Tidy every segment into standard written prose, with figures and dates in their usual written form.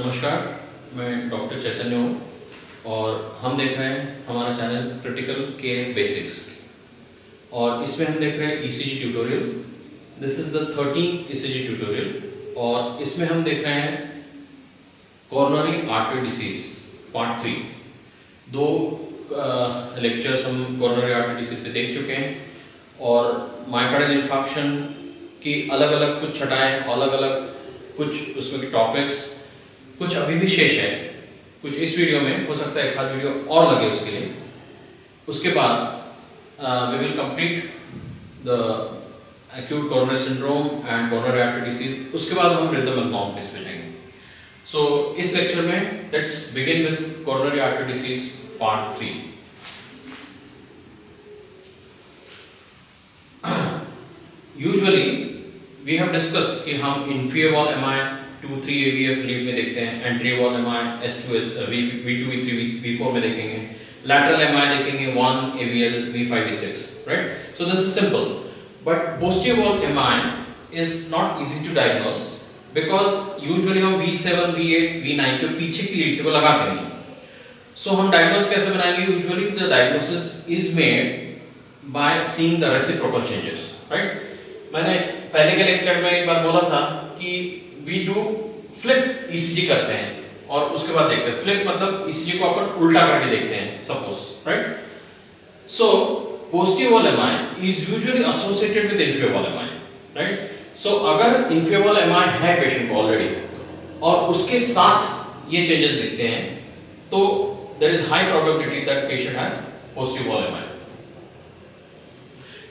नमस्कार, मैं डॉक्टर चैतन्य हूँ और हम देख रहे हैं हमारा चैनल क्रिटिकल केयर बेसिक्स और इसमें हम देख रहे हैं ECG tutorial. This is the 13th ECG tutorial और इसमें हम देख रहे हैं कोरोनरी आर्टरी डिसीज पार्ट 3। दो लेक्चर्स हम कोरोनरी आर्टरी डिसीज पे देख चुके हैं और मायोकार्डियल इंफार्क्शन की अलग अलग कुछ छटाएं, अलग अलग कुछ उसमें के टॉपिक्स कुछ अभी भी शेष है। कुछ इस वीडियो में हो सकता है एक आध वीडियो और लगे उसके लिए। उसके बाद we will complete the acute coronary syndrome and coronary artery disease. उसके बाद हम रिदम एंड कॉम्प्लेक्स पे जाएंगे। सो इस लेक्चर में let's begin with coronary artery disease part 3। Usually we have discuss कि हम inferior wall MI 2-3 AVF lead में देखते हैं, anterior wall MI S2 V2 V3 V4 में देखेंगे, लैटरल एमआई देखेंगे 1 AVL V5 V6, right? So this is simple, but posterior wall MI is not easy to diagnose because usually हम V7 V8 V9 जो पीछे की lead से वो लगा देंगे। सो हम डायग्नोस कैसे बनाएंगे? Usually the diagnosis is made by seeing the reciprocal changes, right? मैंने पहले के लेक्चर में एक बार बोला था कि वी डू फ्लिप ईसीजी करते हैं और उसके बाद देखते हैं। फ्लिप मतलब ईसीजी को अपन उल्टा करके देखते हैं suppose, right? So posterior wall MI is usually associated with inferior wall MI, right? So अगर इंफीरियर वॉल एमआई है पेशेंट को ऑलरेडी और उसके साथ ये चेंजेस दिखते हैं तो there is high probability that patient has posterior wall MI.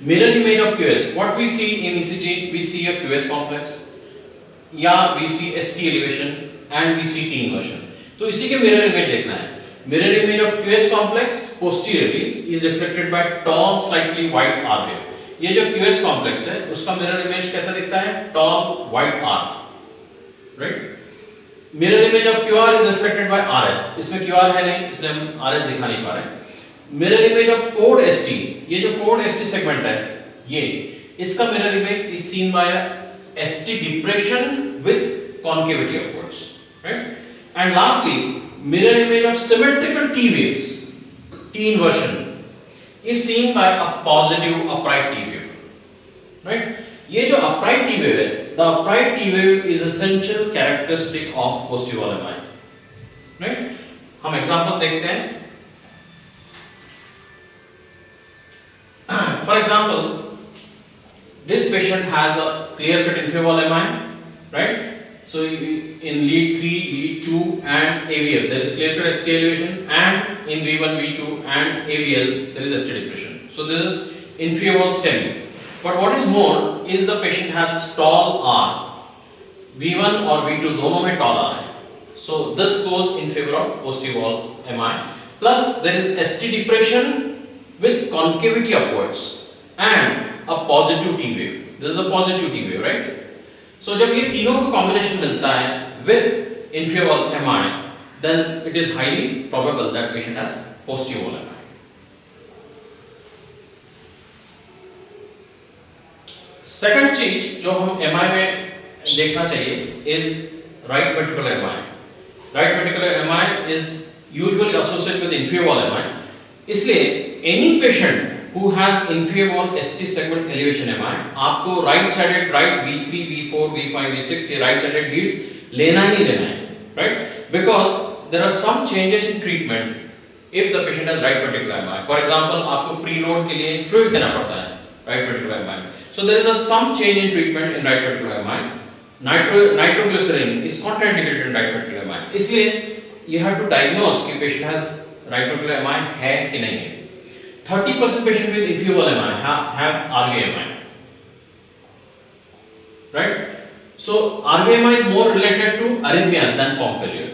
Mirror image of QS. What we see in ECG, we see a QS complex, या we see ST elevation and we see T inversion. तो इसी के mirror image देखना है। Mirror image of QS complex posteriorly is reflected by tall, slightly white R wave. ये जो QS complex है, उसका mirror image कैसा दिखता है? Tall, white R, right? Mirror image of QR is reflected by RS. इसमें QR है नहीं, इसलिए हम RS दिखा नहीं पा रहे हैं। Mirror image of coved ST, ये जो कोड ST सेगमेंट है, ये इसका mirror image is seen by ST depression with concavity upwards, right? And lastly mirror image of symmetrical T waves, T inversion is seen by a positive upright T wave, right? ये जो upright T wave है, the upright T wave is essential characteristic of posterior wall MI, right? हम examples देखते हैं। For example, this patient has a clear-cut inferior wall MI, right? So in lead 3, lead 2 and AVL there is clear-cut ST elevation, and in V1, V2 and AVL there is ST depression. So this is inferior wall STEMI. But what is more is the patient has tall R, V1 और V2 दोनों में tall R है. So this goes in favor of posterior wall MI. Plus there is ST depression with concavity upwards and a positive T wave. This is a positive T wave, right? So जब ये तीनों का combination मिलता है with inferior wall MI, then it is highly probable that patient has posterior wall MI. Second चीज जो हम MI में देखना चाहिए is right ventricular MI. Right ventricular MI is usually associated with inferior wall MI. इसलिए any patient who has inferior wall ST segment elevation MI, आपको right sided right V3, V4, V5, V6 ये right sided leads लेना ही लेना है, right? Because there are some changes in treatment if the patient has right ventricular MI. For example, आपको preload के लिए fluid देना पड़ता है right ventricular MI. So there is some change in treatment in right ventricular MI. Nitroglycerin is contraindicated in right ventricular MI. इसलिए you have to diagnose कि patient has right ventricular MI है कि नहीं है। 30% patient with inferior wall MI have RV MI, right? So RV MI is more related to arrhythmias than pump failure.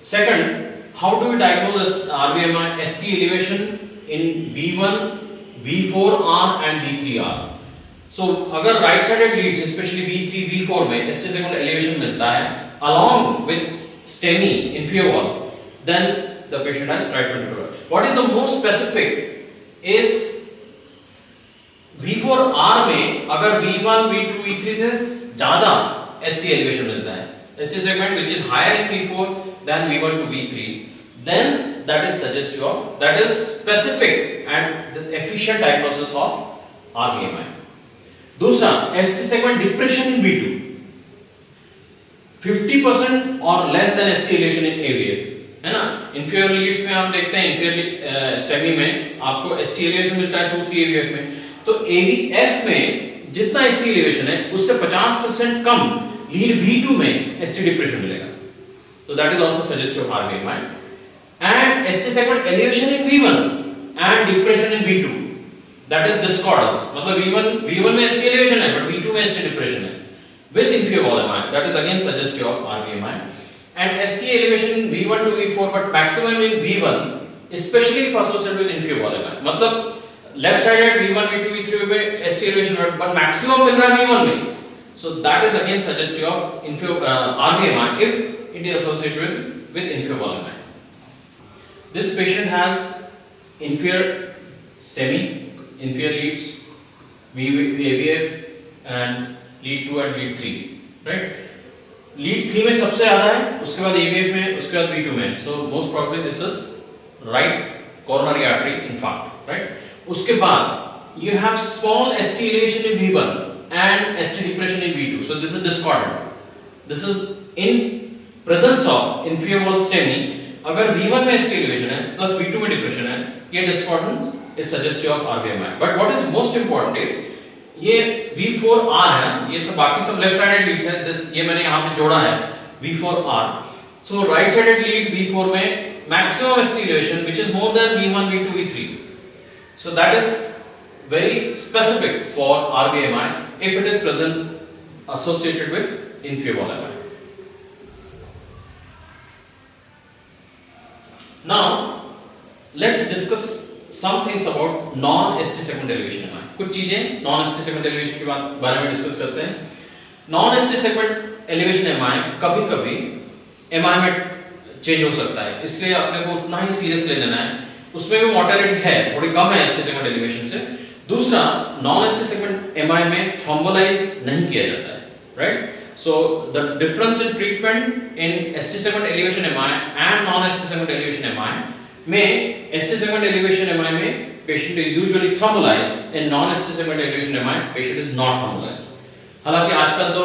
Second, how do we diagnose this RV MI? ST elevation in V1, V4R and V3R. So अगर right sided leads, especially V3, V4 में ST segment elevation मिलता है along with STEMI inferior wall, then the patient has right ventricular. What is the most specific is V4R में अगर V1, V2, V3 से ज्यादा ST elevation मिलता है ST segment which is higher in V4 than V1 to V3, then that is suggestive of, that is specific and the efficient diagnosis of RVMI. दूसरा, ST segment depression in V2, 50% or less than ST elevation in AVF, है ना. Inferior Leeds में हम देखते हैं, inferior STEMI में आपको ST elevation मिलता है 2-3 AVF में, तो AVF में जितना ST elevation है उससे 50% कम लीड V2 में ST depression मिलेगा. So that is also suggestive of RVMI. And ST segment elevation in V1 and depression in V2, that is discordance. मतलब V1 में ST elevation है but V2 में ST depression है with inferior wall MI, that is again suggestive of RVMI. And ST elevation in V1 to V4 but maximum in V1, especially if associated with inferior wall MI. मतलब left sided V1 V2 V3 में ST elevation है but maximum मिल रहा है V1 में, so that is again suggestive of inferior RVMI if it is associated with inferior wall MI. This patient has inferior STEMI, inferior leads, AVF and lead 2 and lead 3, right? Lead 3 में सबसे ज़्यादा है, उसके बाद AVF में, उसके बाद V2 में. So most probably this is right coronary artery infarct, right? उसके बाद you have small ST elevation in V1 and ST depression in V2. So this is discordant. This is in presence of inferior wall STEMI. अगर V1 में ST elevation है plus V2 में depression है, ये discordance is suggestive of RVMI. But what is most important is ये V4R है, ये सब बाकी सब लेफ्ट साइडेड लीड्स हैं, दिस ये मैंने यहाँ पे जोड़ा है V4R. So right sided lead V4 में maximum ST elevation which is more than V1, V2, V3. So that is very specific for RVMI if it is present associated with inferior wall MI. Now let's discuss some things about non-ST segment elevation MI. कुछ चीजें non-ST segment elevation के बारे में discuss करते हैं. Non-ST segment elevation MI कभी-कभी MI में change हो सकता है, इसलिए अपने को उतना ही सीरियस ले लेना है. उसमें भी मोर्टेलिटी है, थोड़ी कम है ST segment elevation से. दूसरा, non-ST segment MI में थ्रोम्बोलाइज नहीं किया जाता है, right? So the difference in treatment in ST segment elevation MI and non-ST segment elevation MI में ST segment elevation MI में patient is usually thrombolized, in non-ST segment elevation MI patient is not thrombolized. हालांकि आजकल तो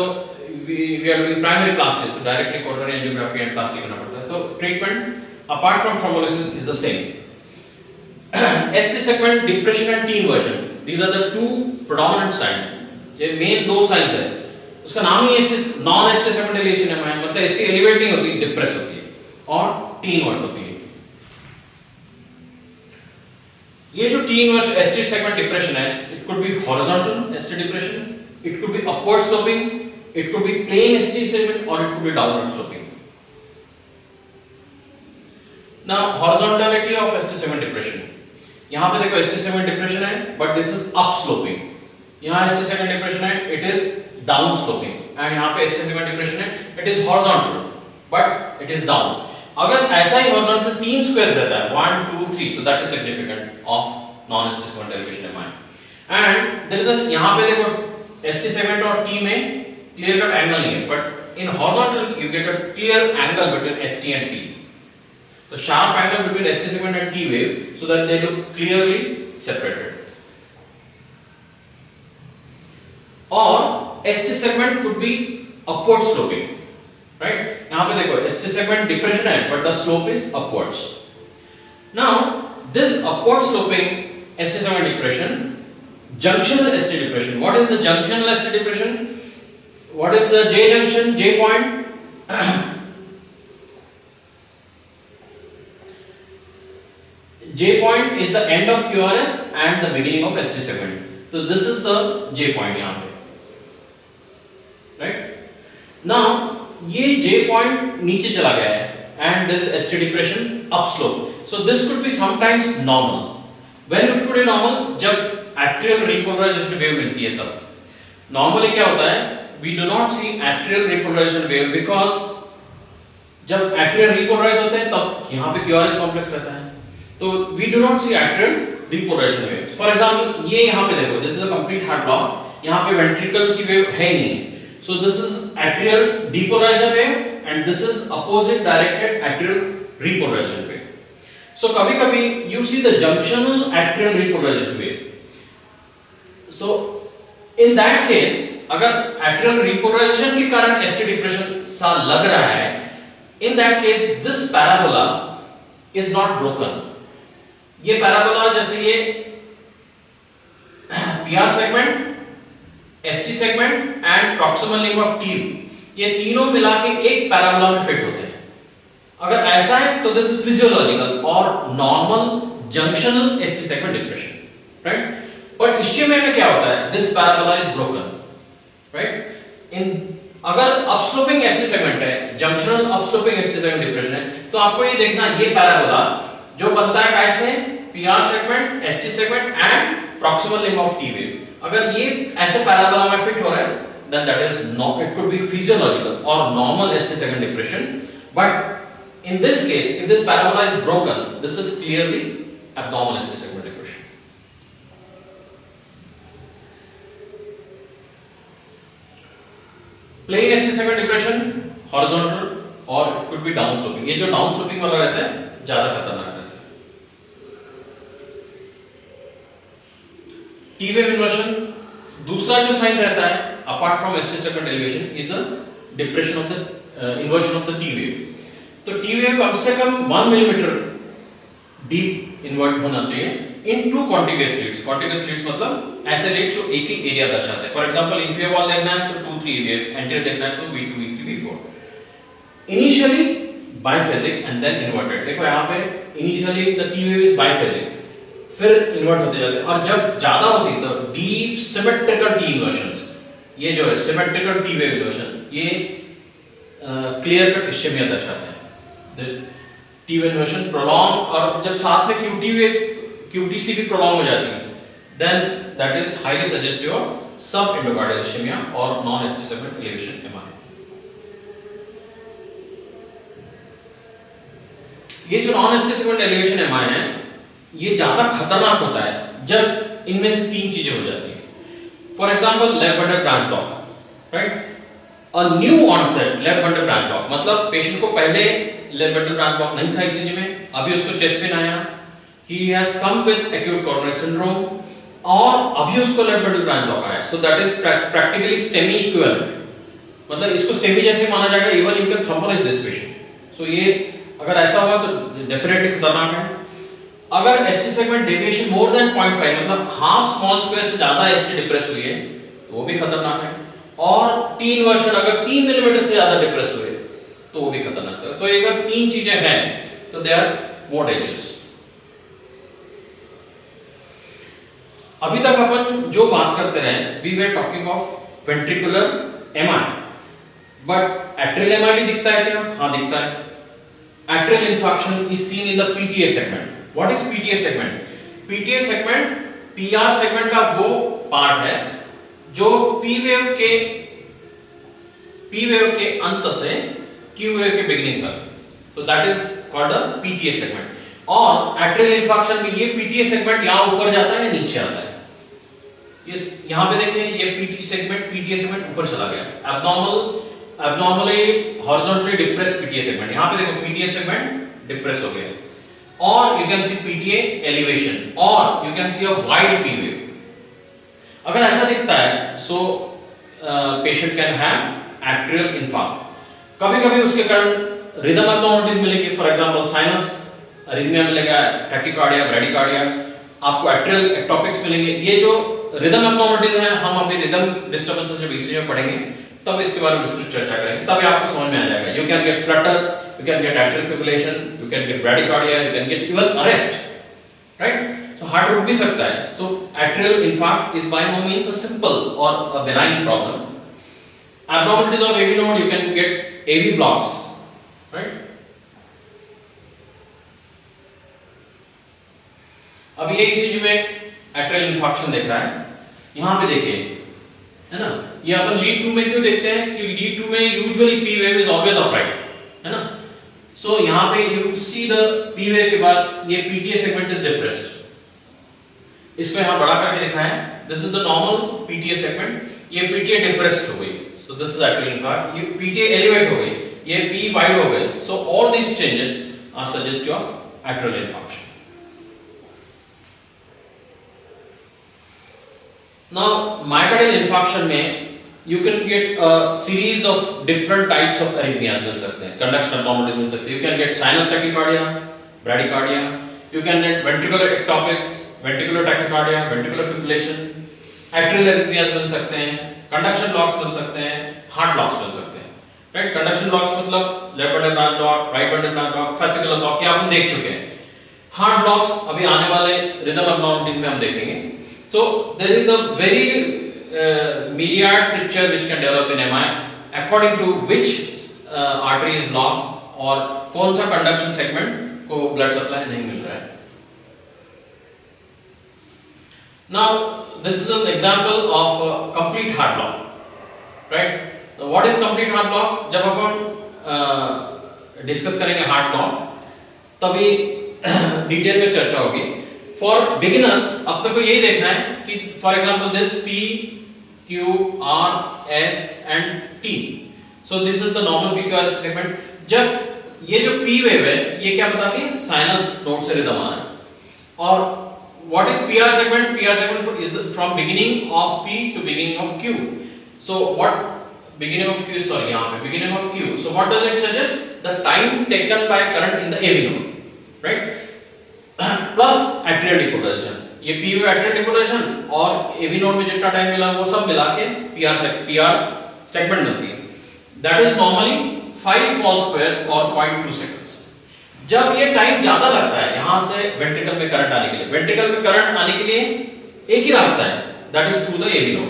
we are doing primary plastics, तो directly coronary angiography and plastic करना पड़ता है, तो treatment apart from thrombolysis is the same. ST segment depression and T inversion, these are the two predominant signs. ये main दो signs है. उसका नाम ही non-ST segment elevation MI, मतलब ST elevate नहीं होती, depress होती है और T invert होती है. ये जो T inverse ST segment depression है, it could be horizontal ST depression, it could be upward sloping, it could be plain ST segment or it could be downward sloping. Now horizontality of ST segment depression, यहाँ पे देखो ST segment depression है, but this is up sloping. यहाँ ST segment depression है, it is down sloping, and यहाँ पे ST segment depression है, it is horizontal, but it is down. अगर ऐसा ही horizontal 3 squares रहता है 1, 2, 3, तो that is significant of non-ST segment elevation MI. And there is a यहाँ पे देखो ST segment और T में clear cut angle नहीं है, but in horizontal you get a clear angle between ST and T. So sharp angle between ST segment and T wave, so that they look clearly separated. Or ST segment could be upward sloping, right? यहाँ पे देखो ST segment depression है, but the slope is upwards. Now this upward sloping ST segment depression, junctional ST depression. What is the junctional ST depression? What is the J junction, J point? J point is the end of QRS and the beginning of ST segment. So this is the J point यहाँ पे, right? Now ये J point नीचे चला गया है and this ST depression upslope. So this could be sometimes normal. When it could be normal, जब atrial repolarization wave मिलती है तब. Normally क्या होता है? We do not see atrial repolarization wave because जब atrial repolarize होते हैं तब यहाँ पे QRS complex रहता है. तो we do not see atrial repolarization wave. For example, ये यहाँ पे देखो, this is a complete heart block. यहाँ पे ventricle की wave है नहीं. So this is atrial depolarizer wave and this is opposite directed atrial repolarization wave. So कभी-कभी you see the junctional atrial repolarization wave. So in that case अगर atrial repolarization के कारण ST depression सा लग रहा है, in that case this parabola is not broken. ये parabola जैसे ये PR segment, ST segment and proximal limb of T, ये तीनों मिला के एक parabola में फिट होते हैं. अगर ऐसा है तो this is physiological और normal junctional ST segment depression, right? But ischemia में क्या होता है? This parabola is broken. Right? In अगर upsloping ST segment है, junctional upsloping ST segment depression है, तो आपको ये देखना ये parabola जो बनता है कैसे? PR segment, ST segment and proximal limb of T wave. अगर ये ऐसे parabola में fit हो रहा है, then that is not, it could be physiological or normal ST segment depression. But in this case, if this parabola is broken, this is clearly abnormal ST segment depression. Plain ST segment depression, horizontal और could be down sloping. ये जो down sloping वाला रहता है ज्यादा खतरनाक रहता है. T wave inversion दूसरा जो साइन रहता है apart from ST segment elevation is the depression of the inversion of the T wave. तो T wave कम से कम 1 मिलीमीटर डीप इन्वर्ट होना चाहिए in two contiguous leads. Contiguous leads मतलब ऐसे leads जो एक ही एरिया दर्शाते हैं. For example, inferior wall देखना है तो 2-3 AVF, anterior देखना है तो V2, V3, V4. Initially biphasic and then inverted. देखो यहाँ पे initially the T wave is biphasic, फिर invert होते जाते हैं और जब ज़्यादा होती है तो deep symmetrical T inversions, ये जो है symmetrical T wave inversion, ये clear cut ischemia dर्शाते हैं. T wave inversion prolong और जब साथ में QT wave QTC भी prolong हो जाती है, then that is highly suggestive of subendocardial ischemia or non-ST segment elevation MI. ये जो non-ST segment elevation MI है, ये ज़्यादा खतरनाक होता है जब इनमें से तीन चीजें हो जाती हैं. For example, left bundle branch block, right? A new onset left bundle branch block मतलब पेशेंट को पहले left bundle branch block नहीं था ECG में, अभी उसको चेस्ट पेन आया, he has come with acute coronary syndrome और अभी उसको लेफ्ट बंडल ब्रांच ब्लॉक आया. So that is practically STEMI equivalent. मतलब इसको STEMI जैसे माना जाएगा. Even you can thrombolize this patient. So ये अगर ऐसा हुआ तो definitely खतरनाक है. अगर ST segment deviation more than 0.5 मतलब हाफ स्मॉल स्क्वायर से ज्यादा ST डिप्रेस हुई है तो वो भी खतरनाक है. और T inversion अगर 3 मिलीमीटर से ज्यादा डिप्रेस हुए तो वो भी खतरनाक है. तो अगर तीन चीजें हैं तो they are more dangerous. अभी तक अपन जो बात करते रहे, we were talking of ventricular MI, but atrial MI भी दिखता है क्या? हाँ दिखता है. Atrial infarction is seen in the PTA segment. What is PTA segment? PTA segment PR segment का वो पार्ट है जो P wave के अंत से Q wave के बिगिनिंग तक. So that is called a PTA segment. और atrial infarction में ये PTA segment यहाँ ऊपर जाता है या नीचे आता है? यहाँ पे देखें ये PTA segment ऊपर चला गया. Abnormally horizontally depressed PTA segment. यहाँ पे देखो PTA segment depressed हो गया. और you can see PTA elevation और you can see a wide P wave. अगर ऐसा दिखता है so patient can have atrial infarct. कभी-कभी उसके कारण rhythm abnormalities मिलेगी. For example, sinus arrhythmia मिलेगा, tachycardia, bradycardia. आपको atrial ectopics मिलेंगे. ये जो रिदम एब्नॉर्मलिटीज हैं, हम अभी रिदम डिस्टर्बेंसेस जब ECG में पढ़ेंगे तब इसके बारे में विस्तृत चर्चा करेंगे. तब आपको समझ में आ जाएगा. You can get flutter, you can get atrial fibrillation, you can get bradycardia, you can get even arrest, right? So heart रुक भी सकता है. So atrial infarct is by no means a simple or a benign problem. Abnormalities of AV node, you can get AV blocks, right? अब ये ECG में atrial infarction देख रहा है. यहाँ पे देखिए, है ना? ये अपन लीड 2 में क्यों देखते हैं कि लीड 2 में usually P wave is always upright, है ना? So यहाँ पे you see the P wave के बाद ये PTA segment is depressed. इसको यहाँ बड़ा करके दिखाया है. This is the normal PTA segment. ये PTA depressed हो गई. So this is atrial infarct. ये PTA elevate हो गई. ये P वाइड हो गए. So all these changes are suggestive of atrial infarction. Now myocardial infarction में you can get a series of different types of arrhythmias मिल सकते हैं. Conduction abnormalities मिल सकते हैं. You can get sinus tachycardia, bradycardia. You can get ventricular ectopics, ventricular tachycardia, ventricular fibrillation. Atrial arrhythmias मिल सकते हैं. Conduction blocks मिल सकते हैं. Heart blocks मिल सकते हैं. Right? Conduction blocks मतलब left bundle branch block, right bundle branch block, fascicular block ये अपन देख चुके हैं. Heart blocks अभी आने वाले rhythm abnormalities में हम देखेंगे. So there is a very myriad picture which can develop in MI according to which artery is blocked और कौन सा conduction segment को blood supply नहीं मिल रहा है. Now this is an example of a complete heart block, right? So what is complete heart block? जब अपन discuss करेंगे heart block तभी डिटेल में चर्चा होगी. For beginners अब तक को यही देखना है कि for example this P, Q, R, S and T. So this is the normal PQRS segment. जब ये जो P wave है ये क्या बताती है? Sinus node से rhythm आ रहा है. और what is PR segment? PR segment is from beginning of P to beginning of Q. So what beginning of Q? Sorry यहाँ पे beginning of Q. So what does it suggest? The time taken by current in the AV node, right? Plus atrial depolarisation. ये P wave atrial depolarisation और AV node में जितना time मिला वो सब मिला के पीआर सेगमेंट बनती है. That is normally 5 small squares और 0.2 सेकंड्स. जब ये टाइम ज्यादा लगता है यहां से वेंट्रिकल में करंट आने के लिए, वेंट्रिकल में करंट आने के लिए एक ही रास्ता है, that is through the AV node,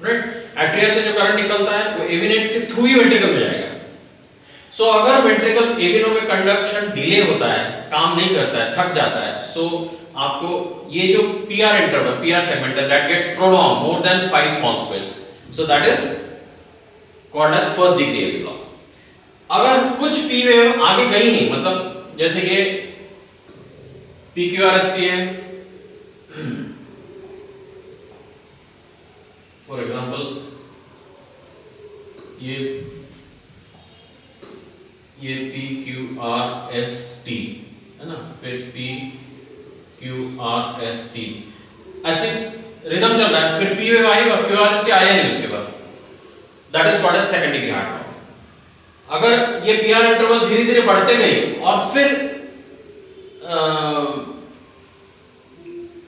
right? Atria से जो करंट निकलता है वो एवी नोड के थ्रू ही वेंट्रिकल में जाएगा. सो अगर वेंट्रिकल एवी नोड में कंडक्शन डिले होता है, काम नहीं करता है, थक जाता है, सो आपको ये जो पीआर इंटरवल, पीआर सेगमेंट है, that gets prolong more than 5 small squares. So that is called as first degree AV block. अगर कुछ पी वेव आगे गई नहीं, मतलब जैसे ये पीक्यूआरएसटी है, फॉर एग्जांपल ये P Q R S T है ना, फिर P Q R S T ऐसे रिदम चल रहा है, फिर पी वेव आई और क्यू आर एस टी आया नहीं उसके बाद, that is called as second degree heart block. अगर ये पी आर इंटरवल धीरे धीरे बढ़ते गए और फिर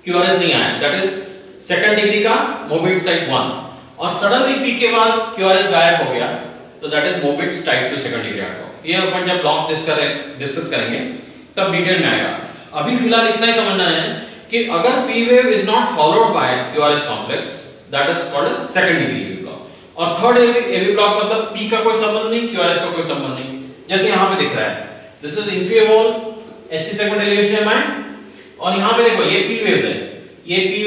क्यू आर एस नहीं आया, दैट इज सेकंड डिग्री का मोबिट्स टाइप 1, और सडनली पी के बाद क्यू आर एस गायब हो गया, तो that is Mobitz type 2 second degree heart block. ये अपन जब ब्लॉक्स डिस्कस करेंगे तब डिटेल में आएगा. अभी फिलहाल इतना ही समझना है कि अगर P wave is not followed by QRS complex, that is called as second degree AV block. और थर्ड एवी ब्लॉक मतलब पी का कोई संबंध नहीं, क्यूआरएस का कोई संबंध नहीं. जैसे यहां पे दिख रहा है, this is inferior wall SC segment elevation है माइंड, और यहां पे देखो ये पी वेव्स है, ये पी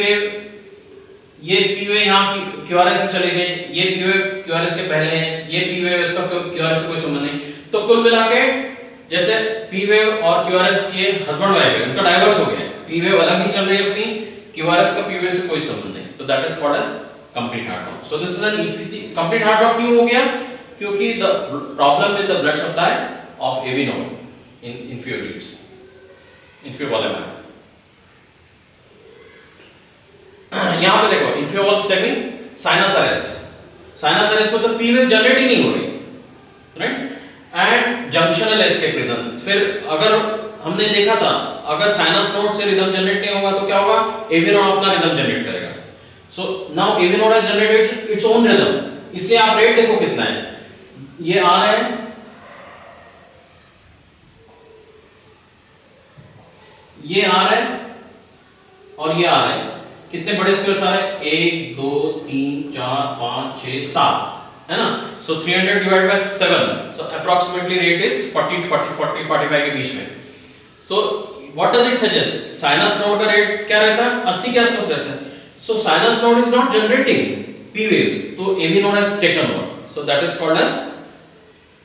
वेव यहां क्यूआरएस में चले गए, ये पी वेव क्यूआरएस के पहले है, ये पी वेव इसका क्यूआरएस से कोई संबंध नहीं. तो कुल मिला के जैसे पी वेव और क्यूआरएस ये हस्बैंड वाइफ है, उनका डाइवर्स हो गया. पी वेव अलग ही चल रही है अपनी, क्यूआरएस का पी वेव से कोई संबंध नहीं. So that is called as complete heart block. So this is an ECG. Complete heart block क्यों हो गया? क्योंकि the problem with the blood supply of AV node in inferior leads, inferior wall M. यहां पे देखो inferior wall stemming sinus arrest. Sinus arrest मतलब P wave generate ही नहीं हो रही, right? And junctional escape rhythm. फिर अगर हमने देखा था अगर साइनस नोड से रिदम जनरेट नहीं होगा तो क्या होगा? एवी नोड अपना रिदम जनरेट करेगा. So now AV node has generated its own rhythm. इसलिए आप रेट देखो कितना है, ये आ रहा है, ये आ रहा है और ये आ रहा है. कितने बड़े स्क्वायर्स आ रहे हैं? 1 2 3 4 5 6 7 है ना. So 300 divided by 7, so approximately rate is 40 45 के बीच में. So what does it suggest? Sinus node का रेट क्या रहता है? 80 के आसपास रहता है. So sinus node is not generating P waves, तो AV node has taken over. So that is called as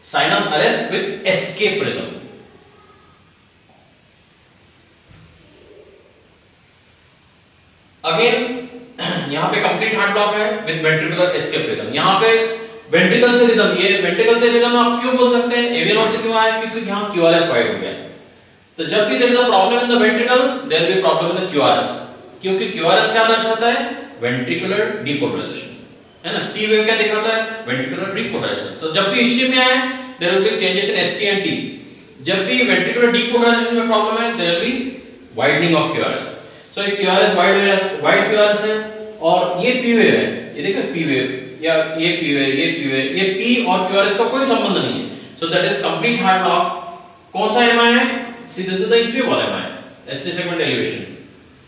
sinus arrest with escape rhythm. Again यहाँ पे complete heart block है with ventricular escape rhythm. यहाँ पे ventricle से rhythm, ये ventricle से rhythm आप क्यों बोल सकते हैं, एवी नोड से क्यों आया, क्योंकि यहाँ क्यूआरएस वाइड हो गया है। तो जब भी there is a problem in the ventricle there will be problem in the QRS, क्योंकि क्यूआरएस क्या दर्शाता है, वेंट्रिकुलर डीपोलराइजेशन, है ना। टी वेव क्या दिखाता है, वेंट्रिकुलर डीपोलराइजेशन। सो जब भी इस चीज में आए there will be changes in ST and T. जब भी वेंट्रिकुलर डीपोलराइजेशन में प्रॉब्लम है there will be widening of QRS. So ये क्यूआरएस वाइड क्यूआरएस है और ये पी वेव है, ये देखो पी वेव या ये पी वेव, ये पी वेव, ये पी और क्यूआरएस का कोई संबंध नहीं है। सो that is complete heart block. कौन सा एमआई है, see this is the inferior MI, ST segment elevation,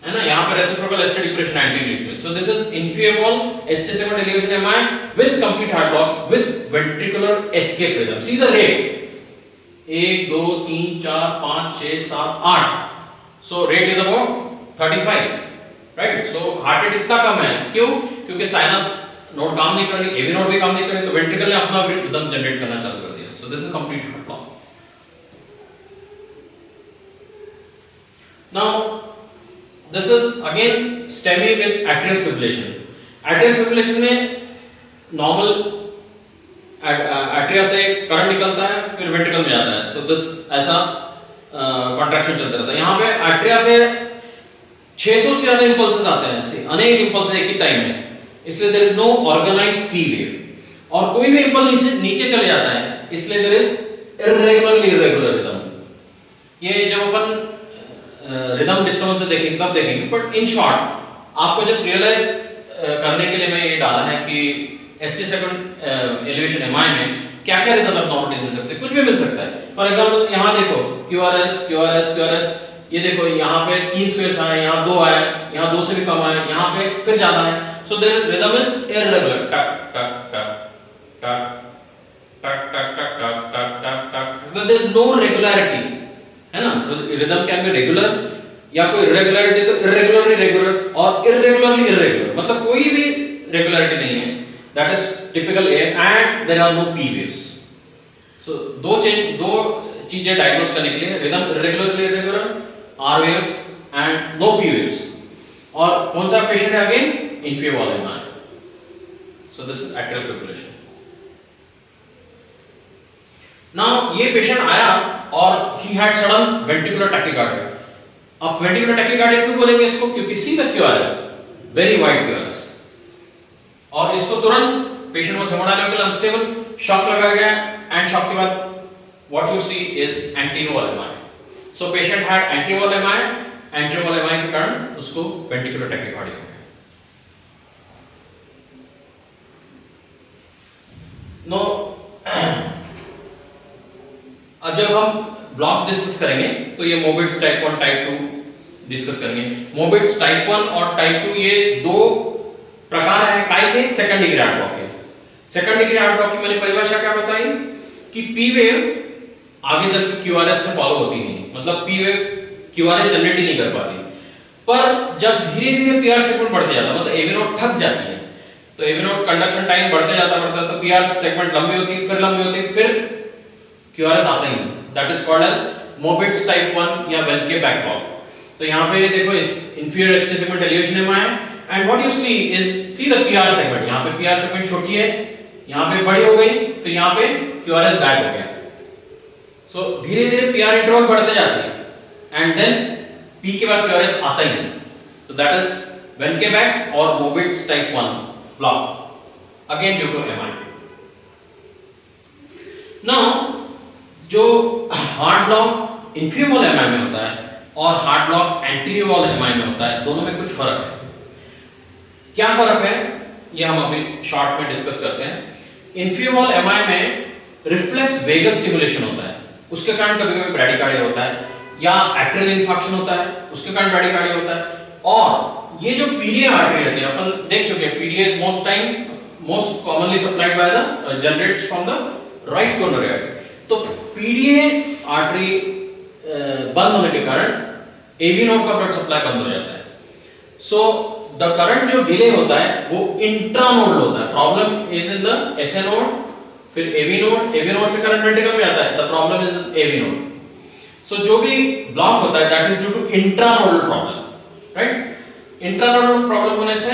है ना। यहाँ पे रेसिप्रोकल एस्टर डिप्रेशन एंटी में। सो this is inferior wall ST segment elevation MI with complete heart block with ventricular escape rhythm. See the rate 1 2 3 4 5 6 7 8। So rate is about 35, right. So heart rate इतना कम है, क्यों, क्योंकि sinus node काम नहीं कर रही, AV node भी काम नहीं कर रही, तो वेंट्रिकल ने अपना रिदम जनरेट करना चालू कर दिया। सो this is complete heart block. Now this is again STEMI with atrial fibrillation. Atrial fibrillation में normal atria से करंट निकलता है फिर वेंट्रिकल में जाता है। So this ऐसा कॉन्ट्रैक्शन चलता रहता है। यहाँ पे एट्रिया से 600 से ज्यादा इंपल्सेस आते हैं, ऐसे अनेक इंपल्स एक ही टाइम में, इसलिए there is no organised P wave. और कोई भी इंपल्स नीचे चले जाता है इसलिए देयर इज इर्रेगुलर रिदम। ये जब अपन रिदम डिस्टर्बेंस से देखेंगे तब देखेंगे, बट इन शॉर्ट आपको जस्ट रियलाइज करने के लिए मैं ये डाला है कि एसटी सेगमेंट एलिवेशन एमआई में क्या क्या रिदम एब्नॉर्मलिटीज मिल सकते हैं, कुछ भी मिल सकता है। फॉर एग्जांपल यहाँ देखो क्यूआरएस क्यूआरएस क्यूआरएस, ये देखो यहाँ पे 3 स्क्वायर्स आए, यहाँ 2 आए, यहाँ 2 से भी कम आए, यहाँ पे फिर ज्यादा है। So their rhythm is irregular, टक टक टक टक टक टक टक टक टक टक टक। देयर इज नो रेगुलरिटी, है ना। तो रिदम कैन बी रेगुलर या कोई इर्रेगुलरिटी, तो इर्रेगुलरली रेगुलर और इर्रेगुलरली इर्रेगुलर, मतलब कोई भी रेगुलरिटी नहीं है। That is typical A and there are no P waves. So दो चीजें डायग्नोस करने के लिए, rhythm irregularly irregular, R waves and no P waves. और कौन सा पेशेंट है again, inferior wall MI. So this is atrial fibrillation. Now ये पेशेंट आया और he had sudden ventricular tachycardia. अब वेंट्रिकुलर टैकीकार्डिया क्यों बोलेंगे इसको, क्योंकि see the QRS, very wide QRS, और इसको तुरंत patient was haemodynamically unstable, shock लगाया गया एंड शॉक के बाद what you see is anterior wall MI. So patient had anterior wall MI, anterior wall MI के कारण उसको वेंट्रिकुलर टैकीकार्डिया हो गया। नो अब जब हम ब्लॉक्स डिस्कस करेंगे तो ये मोबिट्स टाइप 1 टाइप 2 डिस्कस करेंगे। मोबिट्स टाइप 1 और टाइप 2 ये दो प्रकार हैं काय के सेकंड डिग्री हार्ट ब्लॉक के। सेकंड डिग्री हार्ट ब्लॉक की मैंने परिभाषा क्या बताई कि पी वेव आगे चल के क्यूआरएस से फॉलो होती नहीं, मतलब पी वेव क्यूआरएस जनरेट ही नहीं कर पाती। पर जब धीरे-धीरे पीआर सेगमेंट बढ़ते जाता है, मतलब एवी नोड थक जाती है, तो एवी नोड कंडक्शन टाइम बढ़ते जाता तो पीआर सेगमेंट लंबी होती है, फिर लंबी होती है, फिर क्यूआरएस आता ही नहीं। That is called as Mobitz type 1 या वेनके बैक ब्लॉक। तो यहाँ पे देखो इस inferior ST segment elevation MI and what you see is see the PR segment. यहाँ पे पीआर सेगमेंट छोटी है, यहाँ पे बड़ी हो गई, फिर यहाँ पे क्यूआरएस गायब हो गया। सो धीरे-धीरे पीआर इंटरवल बढ़ते जाते हैं एंड देन पी के बाद क्यूआरएस आता ही नहीं। तो दैट इज वेनके बैक्स और Mobitz type 1 block again due to MI. Now जो heart block inferior wall MI में होता है और heart block anterior wall MI में होता है, दोनों में कुछ फर्क है। क्या फर्क है ये हम अभी शॉर्ट में डिस्कस करते हैं। इंफीरियर वॉल एमआई में रिफ्लेक्स वेगस स्टिमुलेशन होता है, उसके कारण कभी-कभी ब्रैडीकार्डिया होता है, या एट्रियल इन्फार्क्शन होता है, उसके कारण ब्रैडीकार्डिया होता है। और ये जो पीडीए आर्टरी रहती है, अपन देख चुके हैं, PDA is most commonly supplied by the generates from the right coronary artery. तो पीडीए आर्टरी बंद होने के कारण एवी नोड का ब्लड सप्लाई बंद हो जाता है। सो द करंट जो डिले होता है वो इंट्रानोडल होता है। Problem is in the SA node, फिर एवी नोड से करंट वेंट्रिकल में आता है, the problem is in AV node. So जो भी ब्लॉक होता है that is due to intranodal problem, right. Intranodal problem होने से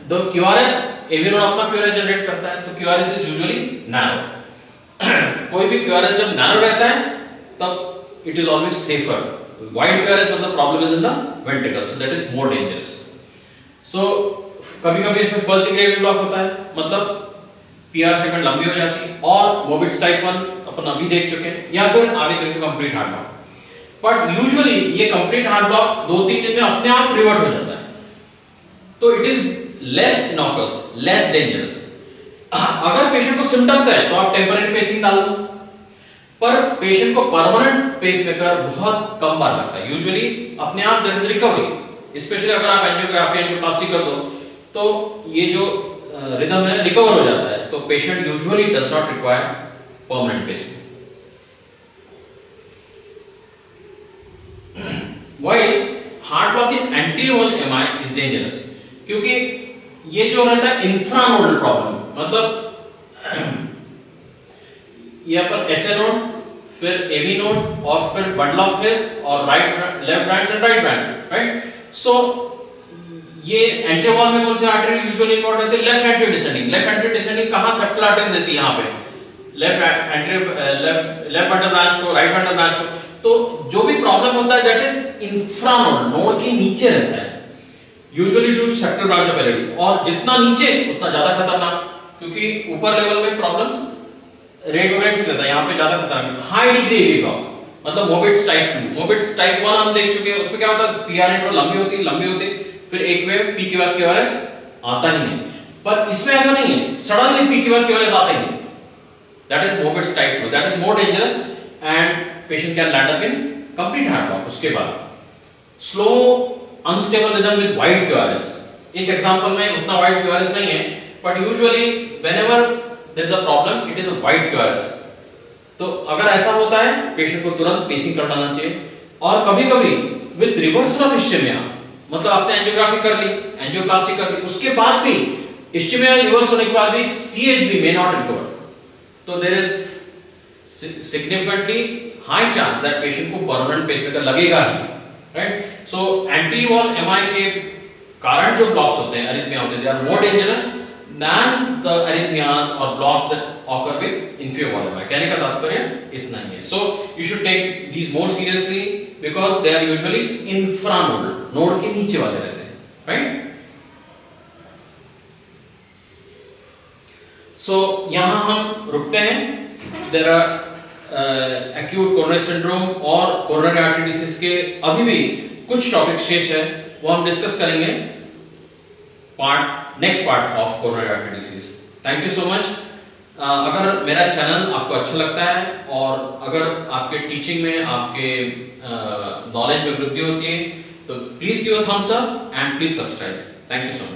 द क्यूआरएस AV नोड अपना QRS जनरेट करता है, तो QRS इज यूजुअली नैरो। कोई भी QRS जब नैरो रहता है तब it is always safer. Wide QRS मतलब problem is in the ventricle, so that is more dangerous. So कभी-कभी इसमें फर्स्ट डिग्री AV ब्लॉक होता है, मतलब PR सेगमेंट लंबी हो जाती है, और मोबिट्स टाइप 1 अपन अभी देख चुके हैं, या फिर आगे चल के complete heart block. But usually ये कंप्लीट हार्ट ब्लॉक 2-3 दिन में अपने आप रिवर्ट हो जाता है, तो it is less innocuous, less dangerous. अगर पेशेंट को सिम्टम्स है तो आप टेम्परेरी पेसिंग डाल दो, पर पेशेंट को परमानेंट पेसमेकर बहुत कम बार लगता है। यूजुअली अपने आप देयर इज रिकवरी, स्पेशली अगर आप एंजियोग्राफी एंजियोप्लास्टी कर दो तो ये जो रिदम है रिकवर हो जाता है, तो patient usually does not require permanent pacemaker. While heart block in anterior MI is dangerous, क्योंकि ये जो रहता है इंफ्रानोडल प्रॉब्लम, मतलब ये अपन SA नोड, फिर AV नोड, और फिर बंडल ऑफ हेयर्स और right left branch and right branch, right. So ये एंटीरियर वॉल में कौन से आर्टरी यूजुअली इन्वॉल्व रहते हैं? Left anterior descending. Left anterior descending कहां सबटल आर्टरीज देती है? यहां पे left anterior left bundle branch को, राइट बंडल ब्रांच को। तो जो भी प्रॉब्लम होता है दैट इज इंफ्रानोड, नोड के नीचे रहता है, usually due to septal branch of LAD, और जितना नीचे उतना ज्यादा खतरनाक, क्योंकि ऊपर लेवल में प्रॉब्लम रेट ठीक रहता है, यहाँ पे ज्यादा खतरनाक। हाई डिग्री AV ब्लॉक मतलब मोबिट्स टाइप 2, मोबिट्स टाइप 1 हम देख चुके हैं, उसमें क्या होता है? PR इंट्रो लंबी होती, फिर एक वेव P के बाद QRS आता ही नहीं। पर इसमें ऐसा नहीं है, सडनली P के बाद QRS आता ही नहीं, that is Mobitz type 2, that is more dangerous and patient can land up in complete heart block। उसके बाद slow unstable rhythm with wide QRS, इस एग्जांपल में उतना wide QRS नहीं है, but usually whenever there is a problem it is a wide QRS। तो अगर ऐसा होता है पेशेंट को तुरंत पेसिंग करवाना चाहिए। और कभी-कभी with reversal of ischemia, मतलब आपने एंजियोग्राफी कर ली, एंजियोप्लास्टी कर ली, उसके बाद भी इश्चेमिया रिवर्स होने के बाद भी CHB may not recover, तो there is significantly high chance that patient को परमानेंट पेसमेकर लगेगा ही, right. So anterior wall MI के कारण जो ब्लॉक्स होते हैं, अरिथमिया होते हैं, they are more dangerous than the arrhythmias और blocks that occur with inferior wall MI। कहने का तात्पर्य इतना ही है। So you should take these more seriously because they are usually infranodal, node के नीचे वाले रहते हैं, राइट। सो यहां हम रुकते हैं। There are acute coronary syndrome और कोरोनरी आर्टरी डिसीज के अभी भी कुछ टॉपिक शेष है, वो हम डिस्कस करेंगे next part of coronary artery disease. Thank you so much. अगर मेरा चैनल आपको अच्छा लगता है और अगर आपके टीचिंग में, आपके नॉलेज में वृद्धि होती है, तो please give a thumbs up and please subscribe. Thank you so much.